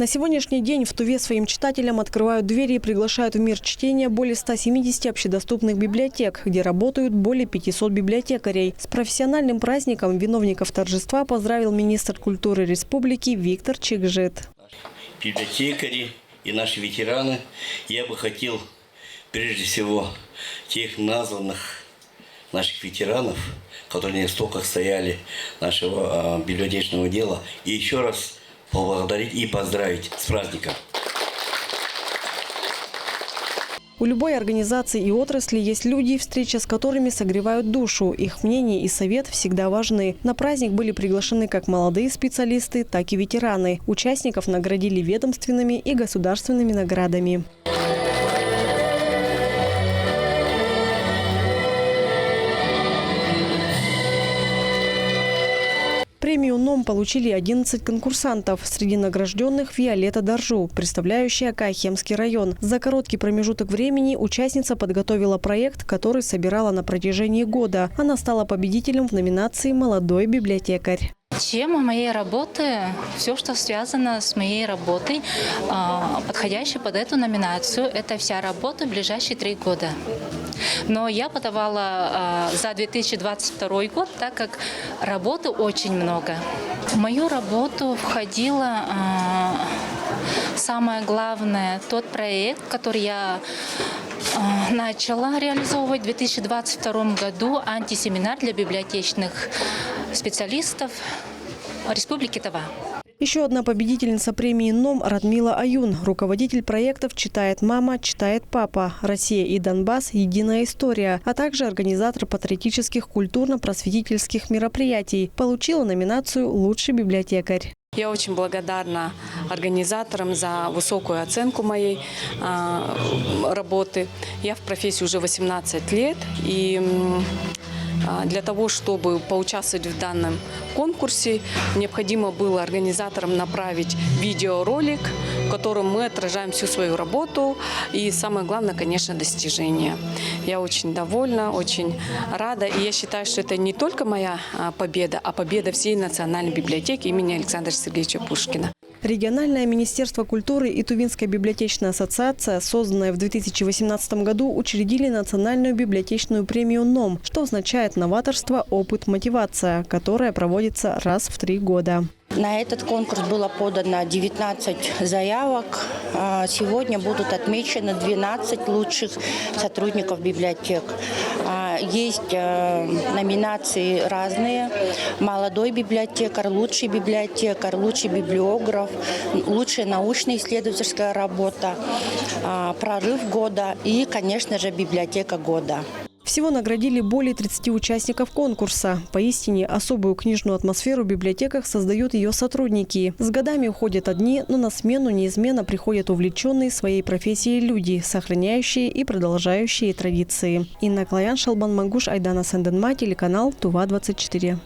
На сегодняшний день в Туве своим читателям открывают двери и приглашают в мир чтения более 170 общедоступных библиотек, где работают более 500 библиотекарей. С профессиональным праздником виновников торжества поздравил министр культуры республики Виктор Чикжит. Библиотекари и наши ветераны, я бы хотел прежде всего тех названных наших ветеранов, которые на истоках стояли нашего библиотечного дела, и еще раз поблагодарить и поздравить с праздником. У любой организации и отрасли есть люди, встреча с которыми согревают душу. Их мнение и совет всегда важны. На праздник были приглашены как молодые специалисты, так и ветераны. Участников наградили ведомственными и государственными наградами. Премию НОМ получили 11 конкурсантов. Среди награжденных Виолетта Доржу, представляющая Кайхемский район. За короткий промежуток времени участница подготовила проект, который собирала на протяжении года. Она стала победителем в номинации «Молодой библиотекарь». Тема моей работы, все, что связано с моей работой, подходящая под эту номинацию, это вся работа в ближайшие 3 года. Но я подавала за 2022 год, так как работы очень много. В мою работу входило самое главное, тот проект, который я начала реализовывать в 2022 году, антисеминар для библиотечных специалистов Республики Тува. Еще одна победительница премии НОМ Радмила Аюн. Руководитель проектов «Читает мама, читает папа. Россия и Донбасс. Единая история», а также организатор патриотических культурно-просветительских мероприятий. Получила номинацию «Лучший библиотекарь». Я очень благодарна организаторам за высокую оценку моей работы. Я в профессии уже 18 лет, и для того, чтобы поучаствовать в данном конкурсе, необходимо было организаторам направить видеоролик, в котором мы отражаем всю свою работу и, самое главное, конечно, достижения. Я очень довольна, очень рада, и я считаю, что это не только моя победа, а победа всей Национальной библиотеки имени Александра Сергеевича Пушкина. Региональное министерство культуры и Тувинская библиотечная ассоциация, созданная в 2018 году, учредили национальную библиотечную премию НОМ, что означает новаторство, опыт, мотивация, которая проводится раз в 3 года. На этот конкурс было подано 19 заявок. Сегодня будут отмечены 12 лучших сотрудников библиотек. Есть номинации разные. Молодой библиотекарь, лучший библиограф, лучшая научно-исследовательская работа, прорыв года и, конечно же, библиотека года. Всего наградили более 30 участников конкурса. Поистине особую книжную атмосферу в библиотеках создают ее сотрудники. С годами уходят одни, но на смену неизменно приходят увлеченные своей профессией люди, сохраняющие и продолжающие традиции. Инна Клаян, Шалбан Мангуш, Айдана Санденма, телеканал Тува-24.